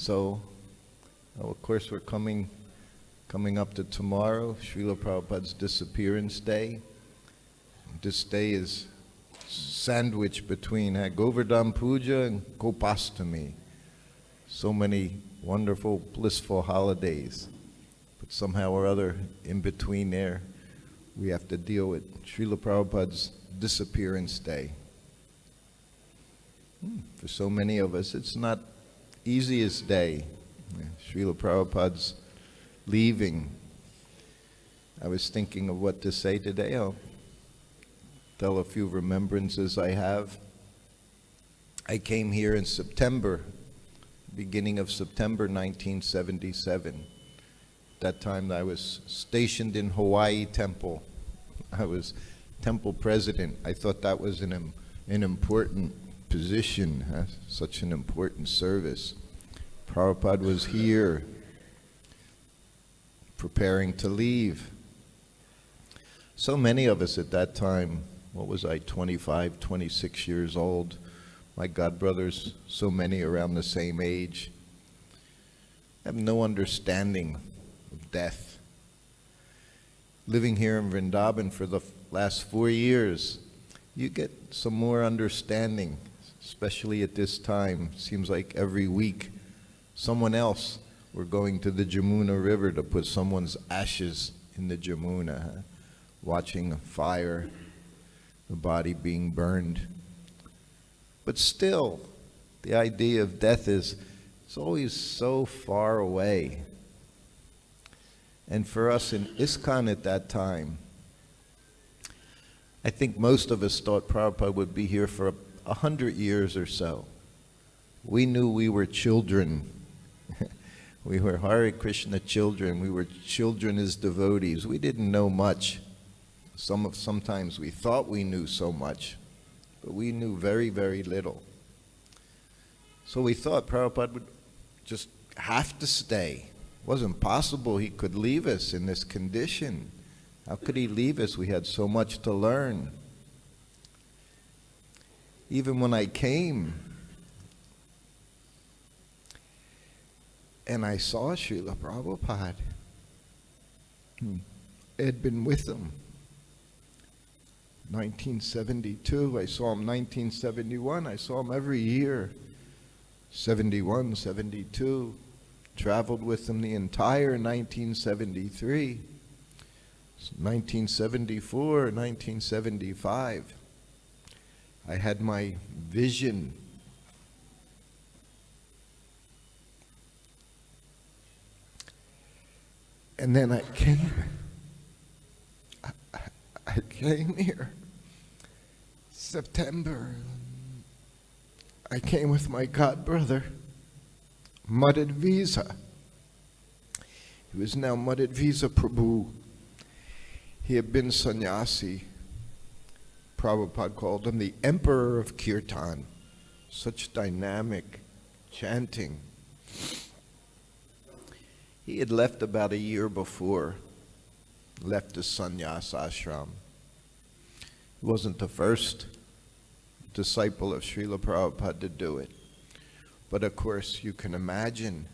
So, of course, we're coming up to tomorrow, Srila Prabhupada's disappearance day. This day is sandwiched between Govardhan Puja and Gopastami. So many wonderful, blissful holidays. But somehow or other, in between there, we have to deal with Srila Prabhupada's disappearance day. For so many of us, it's not easiest day. Srila Prabhupada's leaving. I was thinking of what to say today. I'll tell a few remembrances I have. I came here in September, beginning of September 1977. At that time I was stationed in Hawaii Temple. I was temple president. I thought that was an important position, such an important service. Prabhupada was here, preparing to leave. So many of us at that time, what was I, 25, 26 years old, my godbrothers, so many around the same age, have no understanding of death. Living here in Vrindavan for the last 4 years, you get some more understanding, especially at this time. Seems like every week, someone else, we're going to the Jamuna River to put someone's ashes in the Jamuna, watching a fire, the body being burned. But still, the idea of death it's always so far away. And for us in ISKCON at that time, I think most of us thought Prabhupada would be here for 100 years or so. We knew we were children. We were Hare Krishna children. We were children as devotees. We didn't know much. Sometimes we thought we knew so much, but we knew very, very little. So we thought Prabhupada would just have to stay. It wasn't possible he could leave us in this condition. How could he leave us? We had so much to learn. Even when I came and I saw Srila Prabhupada, I had been with him 1972, I saw him 1971, I saw him every year, 71, 72, traveled with him the entire 1973, 1974, 1975. I had my vision. And then I came here, September. I came with my godbrother, Madhudvisa. He was now Madhudvisa Prabhu. He had been sannyasi. Prabhupada called him the Emperor of Kirtan. Such dynamic chanting. He had left about a year before, left the sannyasa ashram. He wasn't the first disciple of Srila Prabhupada to do it. But of course, you can imagine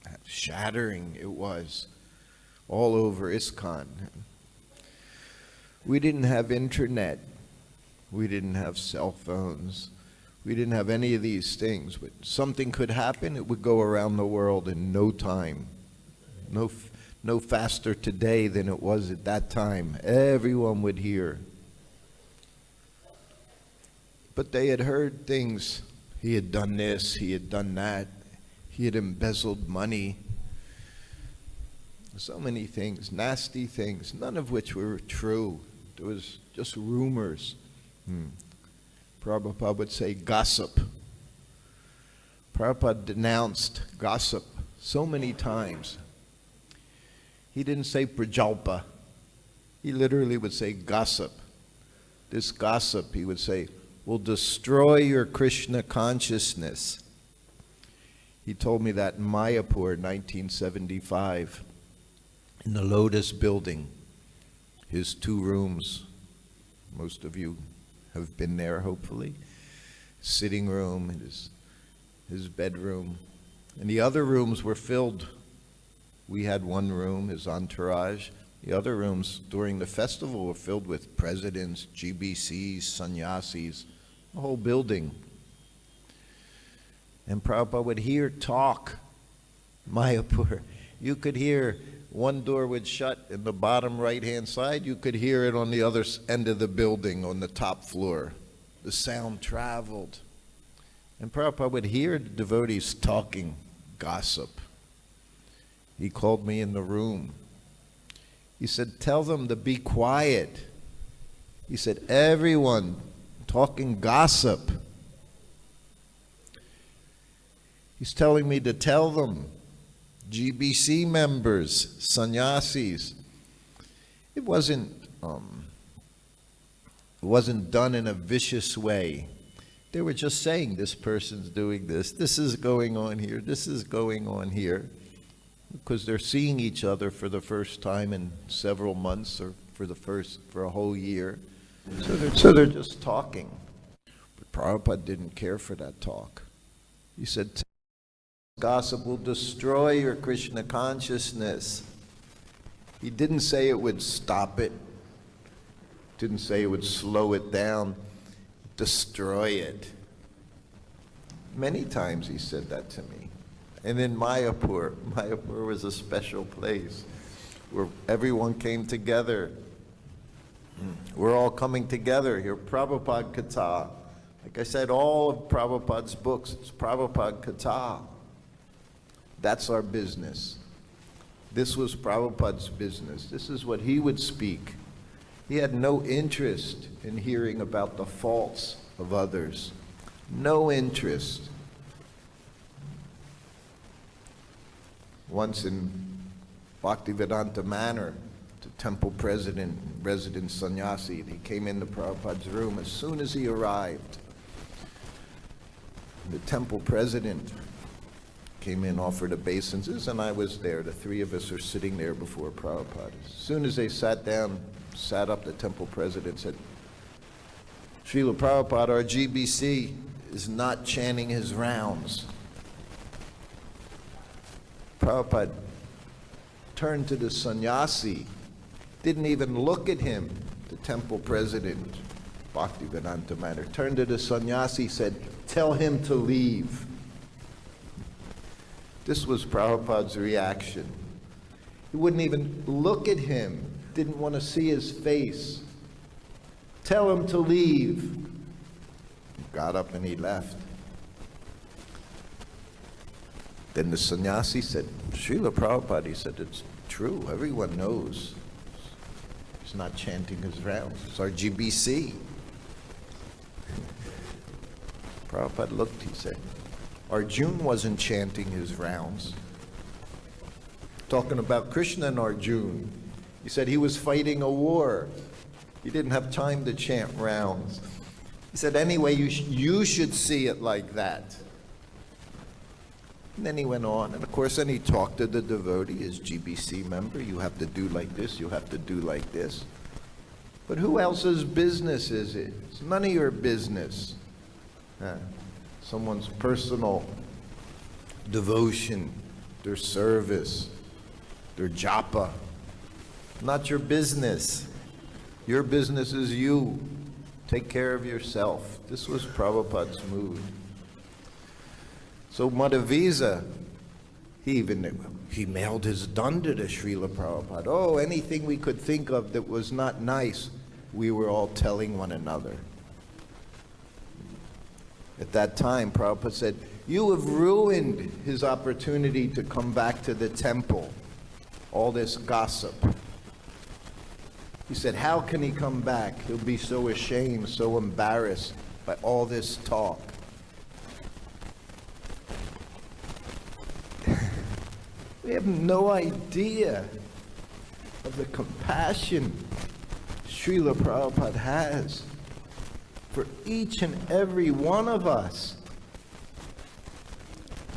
how shattering it was all over ISKCON. We didn't have internet. We didn't have cell phones. We didn't have any of these things. But something could happen, it would go around the world in no time. No faster today than it was at that time. Everyone would hear. But they had heard things. He had done this, he had done that. He had embezzled money. So many things, nasty things, none of which were true. It was just rumors. Prabhupada would say gossip. Prabhupada denounced gossip so many times. He didn't say Prajalpa. He literally would say gossip. This gossip, he would say, will destroy your Krishna consciousness. He told me that in Mayapur, 1975, in the Lotus building, his 2 rooms. Most of you have been there, hopefully. Sitting room, his bedroom. And the other rooms were filled. We had one room, his entourage. The other rooms during the festival were filled with presidents, GBCs, sannyasis, the whole building. And Prabhupada would hear talk, Mayapur. You could hear one door would shut in the bottom right-hand side. You could hear it on the other end of the building on the top floor. The sound traveled. And Prabhupada would hear the devotees talking, gossip. He called me in the room. He said, tell them to be quiet. He said, everyone talking gossip. He's telling me to tell them, GBC members, sannyasis. It wasn't done in a vicious way. They were just saying, this person's doing this is going on here, this is going on here. Because they're seeing each other for the first time in several months or for a whole year. So they're just talking. But Prabhupada didn't care for that talk. He said, gossip will destroy your Krishna consciousness. He didn't say it would stop it. Didn't say it would slow it down. Destroy it. Many times he said that to me. And in Mayapur was a special place where everyone came together. We're all coming together here. Prabhupada Katha. Like I said, all of Prabhupada's books, it's Prabhupada Katha. That's our business. This was Prabhupada's business. This is what he would speak. He had no interest in hearing about the faults of others. No interest. Once in Bhaktivedanta Manor, the temple president, resident sannyasi, he came into Prabhupada's room as soon as he arrived. The temple president came in, offered obeisances, and I was there. The three of us are sitting there before Prabhupada. As soon as they sat down, sat up, the temple president said, Srila Prabhupada, our GBC is not chanting his rounds. Prabhupada turned to the sannyasi, didn't even look at him. The temple president, Bhaktivedanta Manor, turned to the sannyasi, said, tell him to leave. This was Prabhupada's reaction. He wouldn't even look at him, didn't want to see his face. Tell him to leave. He got up and he left. Then the sannyasi said, Srila Prabhupada, he said, it's true, everyone knows. He's not chanting his rounds. It's our GBC. Prabhupada looked, he said, Arjuna wasn't chanting his rounds. Talking about Krishna and Arjuna. He said he was fighting a war. He didn't have time to chant rounds. He said, anyway, you should see it like that. And then he went on, and of course, then he talked to the devotee, his GBC member. You have to do like this, you have to do like this. But who else's business is it? It's none of your business. Someone's personal devotion, their service, their japa. Not your business. Your business is you. Take care of yourself. This was Prabhupada's mood. So Madhudvisa, he mailed his danda to Srila Prabhupada. Oh, anything we could think of that was not nice, we were all telling one another. At that time, Prabhupada said, you have ruined his opportunity to come back to the temple. All this gossip. He said, how can he come back? He'll be so ashamed, so embarrassed by all this talk. We have no idea of the compassion Srila Prabhupada has for each and every one of us.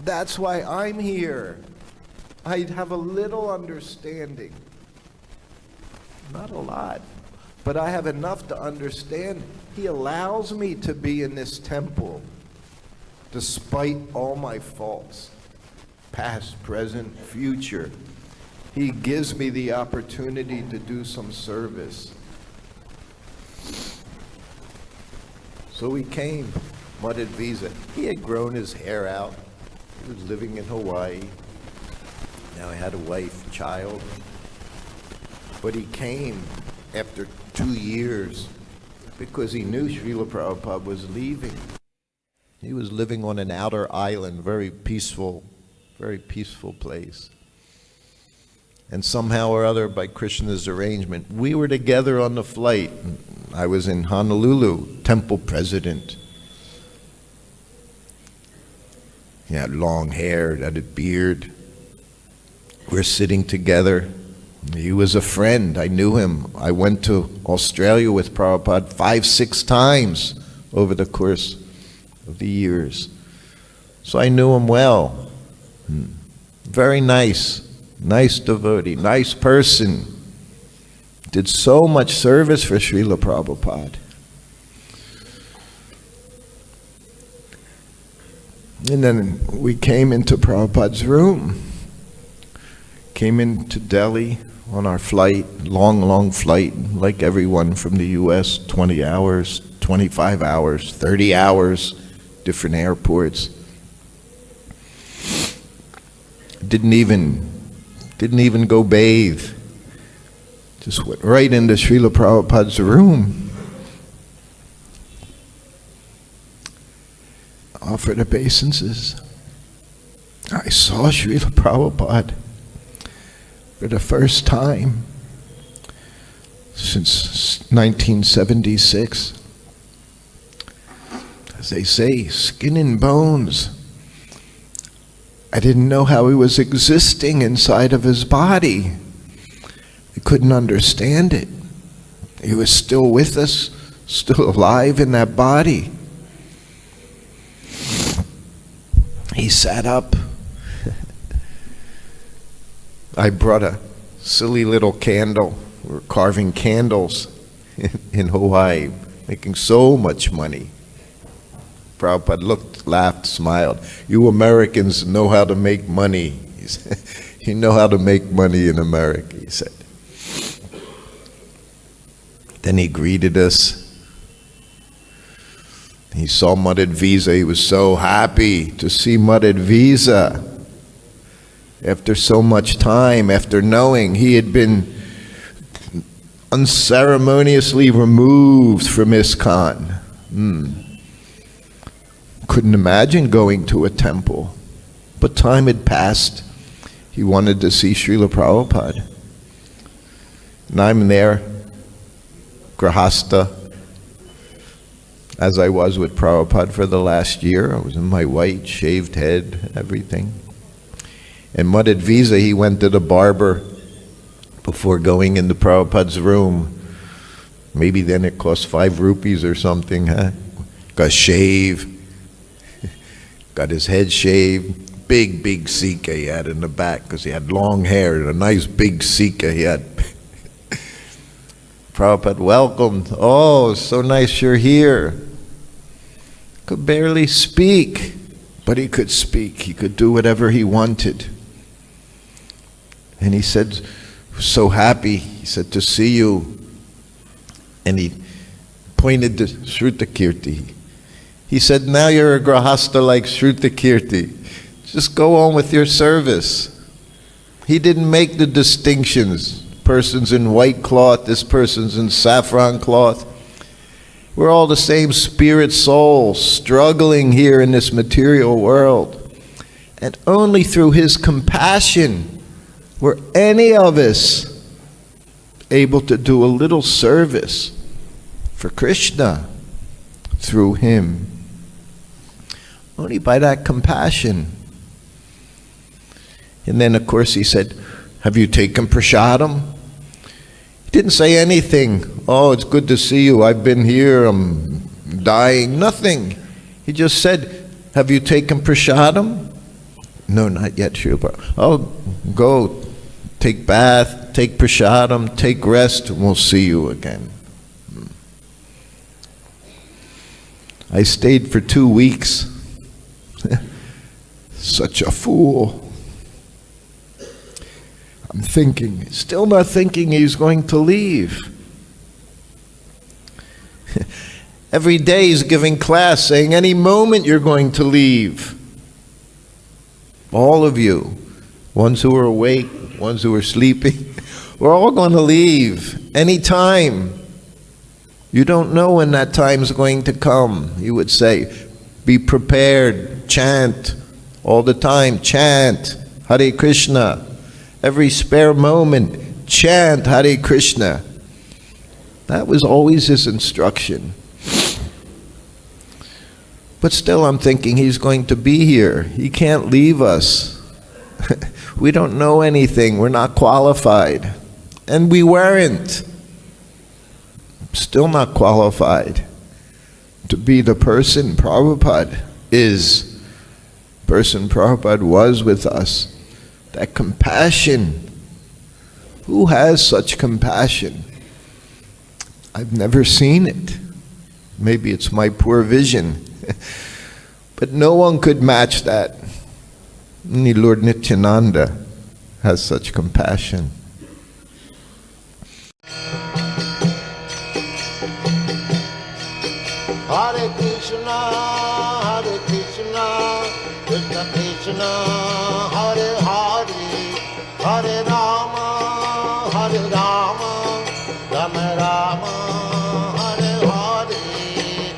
That's why I'm here. I have a little understanding. Not a lot, but I have enough to understand. He allows me to be in this temple despite all my faults. past, present, future. He gives me the opportunity to do some service. So he came, Madhudvisa. He had grown his hair out. He was living in Hawaii. Now he had a wife, child. But he came after 2 years because he knew Srila Prabhupada was leaving. He was living on an outer island, very peaceful place. And somehow or other, by Krishna's arrangement, we were together on the flight. I was in Honolulu, temple president. He had long hair, had a beard. We're sitting together. He was a friend. I knew him. I went to Australia with Prabhupada 5-6 times over the course of the years. So I knew him well. Very nice devotee, nice person. Did so much service for Srila Prabhupada. And then we came into Prabhupada's room. Came into Delhi on our flight, long flight, like everyone from the US, 20 hours, 25 hours, 30 hours, different airports. Didn't even go bathe. Just went right into Srila Prabhupada's room. Offered obeisances. I saw Srila Prabhupada for the first time since 1976. As they say, skin and bones. I didn't know how he was existing inside of his body. I couldn't understand it. He was still with us, still alive in that body. He sat up. I brought a silly little candle. We were carving candles in Hawaii, making so much money. Prabhupada looked, laughed, smiled. You Americans know how to make money. He said, you know how to make money in America, he said. Then he greeted us. He saw Madhudvisa. He was so happy to see Madhudvisa. After so much time, after knowing he had been unceremoniously removed from ISKCON. Couldn't imagine going to a temple. But time had passed. He wanted to see Srila Prabhupada. And I'm there, Grahasta, as I was with Prabhupada for the last year. I was in my white, shaved head, everything. And Madhudvisa, he went to the barber before going into Prabhupada's room. Maybe then it cost 5 rupees or something, huh? Got a shave. Got his head shaved. Big sika he had in the back because he had long hair and a nice big sika he had. Prabhupada welcomed. Oh, so nice you're here. Could barely speak, but he could speak. He could do whatever he wanted. And he said, so happy, he said, to see you. And he pointed to Srutakirti. He said, now you're a grahasta like Srutakirti. Just go on with your service. He didn't make the distinctions. Person's in white cloth, this person's in saffron cloth. We're all the same spirit soul, struggling here in this material world. And only through his compassion were any of us able to do a little service for Krishna through him. Only by that compassion. And then, of course, he said, have you taken prasadam? He didn't say anything. Oh, it's good to see you. I've been here. I'm dying. Nothing. He just said, have you taken prasadam? No, not yet, Srila. Oh, go. Take bath, take prasadam, take rest, and we'll see you again. I stayed for 2 weeks. Such a fool. I'm thinking, still not thinking he's going to leave. Every day he's giving class saying, any moment you're going to leave. All of you, ones who are awake, ones who are sleeping, we're all going to leave any time. You don't know when that time is going to come. He would say, be prepared, chant all the time, chant Hare Krishna. Every spare moment, chant Hare Krishna. That was always his instruction. But still I'm thinking he's going to be here. He can't leave us. We don't know anything. We're not qualified. And we weren't. Still not qualified to be the person Prabhupada is. Person Prabhupada was with us. That compassion. Who has such compassion? I've never seen it. Maybe it's my poor vision. But no one could match that. Only Lord Nityananda has such compassion. Hare Krishna, Krishna Krishna, Hare Hare, Hare Rama,